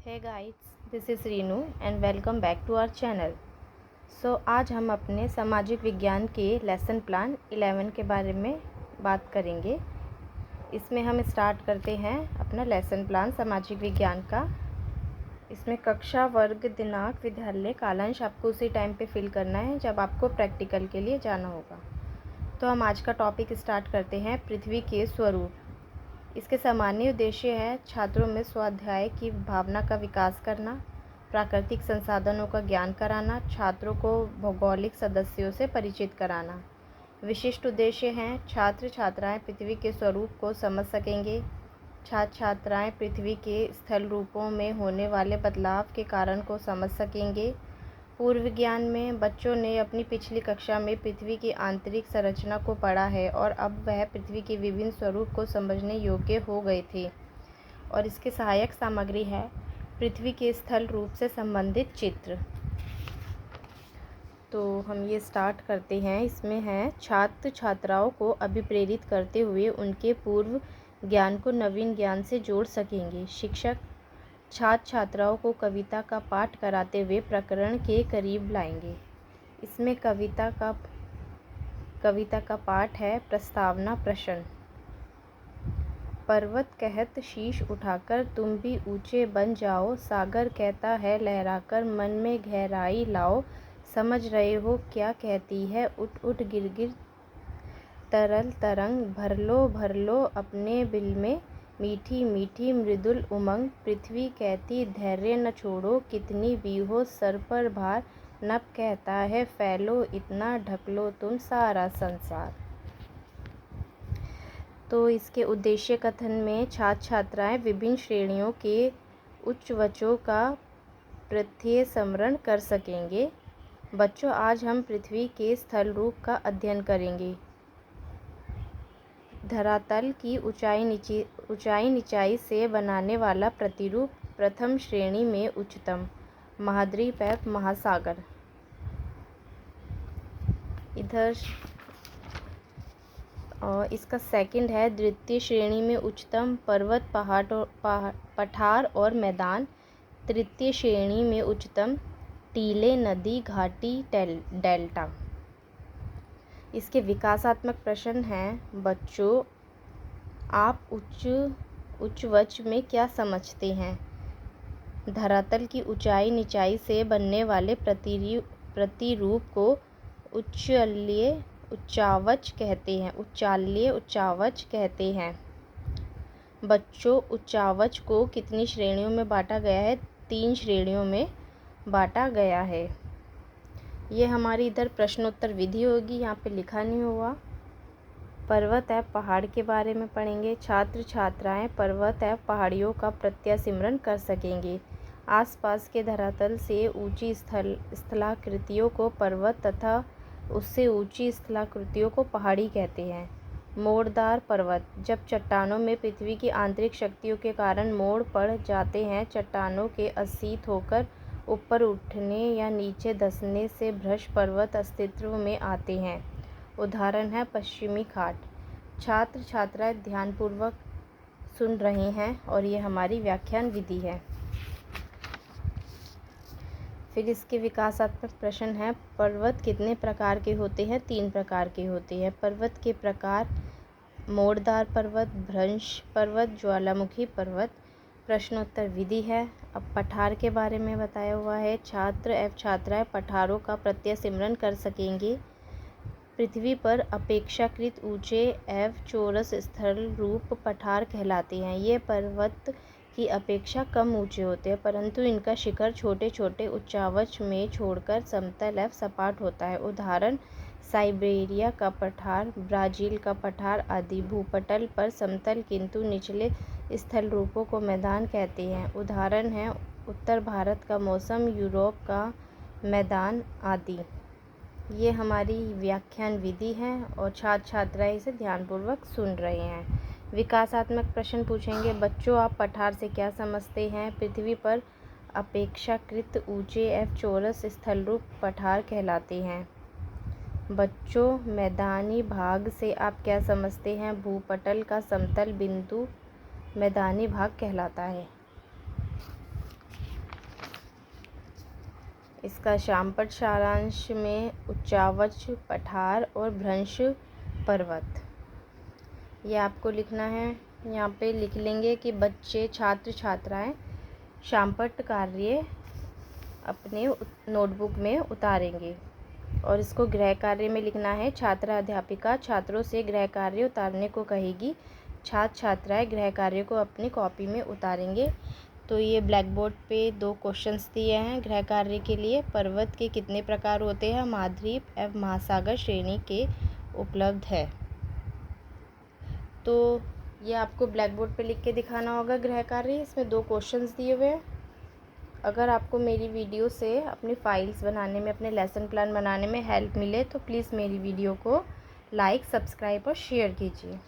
Hey guys, this is Renu and welcome back to our channel. आज हम अपने सामाजिक विज्ञान के लेसन प्लान 11 के बारे में बात करेंगे। इसमें हम स्टार्ट करते हैं अपना लेसन प्लान सामाजिक विज्ञान का। इसमें कक्षा, वर्ग, दिनांक, विद्यालय, कालांश आपको उसी टाइम पे फिल करना है जब आपको प्रैक्टिकल के लिए जाना होगा। तो हम आज का टॉपिक स्टार्ट करते हैं, पृथ्वी के स्वरूप। इसके सामान्य उद्देश्य है छात्रों में स्वाध्याय की भावना का विकास करना, प्राकृतिक संसाधनों का ज्ञान कराना, छात्रों को भौगोलिक सदस्यों से परिचित कराना। विशिष्ट उद्देश्य हैं छात्र छात्राएं पृथ्वी के स्वरूप को समझ सकेंगे, छात्र छात्राएं पृथ्वी के स्थल रूपों में होने वाले बदलाव के कारण को समझ सकेंगे। पूर्व ज्ञान में बच्चों ने अपनी पिछली कक्षा में पृथ्वी की आंतरिक संरचना को पढ़ा है और अब वह पृथ्वी के विभिन्न स्वरूप को समझने योग्य हो गए थे। और इसके सहायक सामग्री है पृथ्वी के स्थल रूप से संबंधित चित्र। तो हम ये स्टार्ट करते हैं। इसमें है छात्र छात्राओं को अभिप्रेरित करते हुए उनके पूर्व ज्ञान को नवीन ज्ञान से जोड़ सकेंगे। शिक्षक छात्र छात्राओं को कविता का पाठ कराते हुए प्रकरण के करीब लाएंगे। इसमें कविता का पाठ है प्रस्तावना प्रश्न। पर्वत कहत शीश उठाकर तुम भी ऊंचे बन जाओ, सागर कहता है लहराकर मन में गहराई लाओ, समझ रहे हो क्या कहती है उठ उठ गिर गिर तरल तरंग, भर लो अपने बिल में मीठी मीठी मृदुल उमंग, पृथ्वी कहती धैर्य न छोड़ो कितनी भी हो सर पर भार, नभ कहता है फैलो इतना ढक लो तुम सारा संसार। तो इसके उद्देश्य कथन में छात्र छात्राएं विभिन्न श्रेणियों के उच्चवचों का प्रत्यय स्मरण कर सकेंगे। बच्चों, आज हम पृथ्वी के स्थल रूप का अध्ययन करेंगे। धरातल की ऊंचाई नीचाई से बनाने वाला प्रतिरूप, प्रथम श्रेणी में उच्चतम, महाद्वीप एवं महासागर। इधर और इसका सेकंड है द्वितीय श्रेणी में उच्चतम, पर्वत पठार और मैदान। तृतीय श्रेणी में उच्चतम, टीले, नदी, घाटी, डेल्टा। इसके विकासात्मक प्रश्न हैं बच्चों, आप उच्चवच में क्या समझते हैं? धरातल की ऊंचाई नीचाई से बनने वाले प्रतिरूप को उच्चावच कहते हैं। बच्चों, उच्चावच को कितनी श्रेणियों में बांटा गया है? 3 श्रेणियों में बांटा गया है। ये हमारी इधर प्रश्नोत्तर विधि होगी, यहाँ पे लिखा नहीं हुआ। पर्वत एवं पहाड़ के बारे में पढ़ेंगे। छात्र छात्राएं पर्वत एवं पहाड़ियों का प्रत्यय सिमरन कर सकेंगे। आसपास के धरातल से ऊंची स्थलाकृतियों को पर्वत तथा उससे ऊंची स्थलाकृतियों को पहाड़ी कहते हैं। मोड़दार पर्वत, जब चट्टानों में पृथ्वी की आंतरिक शक्तियों के कारण मोड़ पड़ जाते हैं, चट्टानों के असीत होकर ऊपर उठने या नीचे धंसने से भ्रश पर्वत अस्तित्व में आते हैं। उदाहरण है पश्चिमी घाट। छात्र छात्राएं ध्यानपूर्वक सुन रहे हैं और ये हमारी व्याख्यान विधि है। फिर इसके विकासात्मक प्रश्न है, पर्वत कितने प्रकार के होते हैं? 3 प्रकार के होते हैं। पर्वत के प्रकार, मोड़दार पर्वत, भ्रंश पर्वत, ज्वालामुखी पर्वत। प्रश्नोत्तर विधि है। अब पठार के बारे में बताया हुआ है। छात्र एवं छात्राएं पठारों का प्रत्यय सिमरन कर सकेंगे। पृथ्वी पर अपेक्षाकृत ऊंचे एवं चौरस स्थल रूप पठार कहलाते हैं। ये पर्वत की अपेक्षा कम ऊंचे होते हैं, परंतु इनका शिखर छोटे छोटे उच्चावच में छोड़कर समतल एवं सपाट होता है। उदाहरण साइबेरिया का पठार, ब्राज़ील का पठार आदि। भूपटल पर समतल किंतु निचले स्थल रूपों को मैदान कहते हैं। उदाहरण हैं उत्तर भारत का मौसम, यूरोप का मैदान आदि। ये हमारी व्याख्यान विधि है और छात्र छात्राएं इसे ध्यानपूर्वक सुन रहे हैं। विकासात्मक प्रश्न पूछेंगे। बच्चों, आप पठार से क्या समझते हैं? पृथ्वी पर अपेक्षाकृत ऊंचे एवं चौरस स्थल रूप पठार कहलाते हैं। बच्चों, मैदानी भाग से आप क्या समझते हैं? भूपटल का समतल बिंदु मैदानी भाग कहलाता है। इसका शामपट सारांश में उच्चावच पठार और भ्रंश पर्वत। ये आपको लिखना है। यहाँ पे लिख लेंगे कि बच्चे छात्र छात्राएं शामपट कार्य अपने नोटबुक में उतारेंगे। और इसको गृह कार्य में लिखना है। छात्रा अध्यापिका छात्रों से गृह कार्य उतारने को कहेगी। छात्र छात्राएं गृह कार्य को अपनी कॉपी में उतारेंगे। तो ये ब्लैक बोर्ड पे 2 क्वेश्चंस दिए हैं गृह कार्य के लिए। पर्वत के कितने प्रकार होते हैं? महाद्वीप एवं महासागर श्रेणी के उपलब्ध है। तो ये आपको ब्लैक बोर्ड पे लिख के दिखाना होगा गृह कार्य। इसमें 2 क्वेश्चंस दिए हुए हैं। अगर आपको मेरी वीडियो से अपनी फाइल्स बनाने में, अपने लेसन प्लान बनाने में हेल्प मिले तो प्लीज़ मेरी वीडियो को लाइक, सब्सक्राइब और शेयर कीजिए।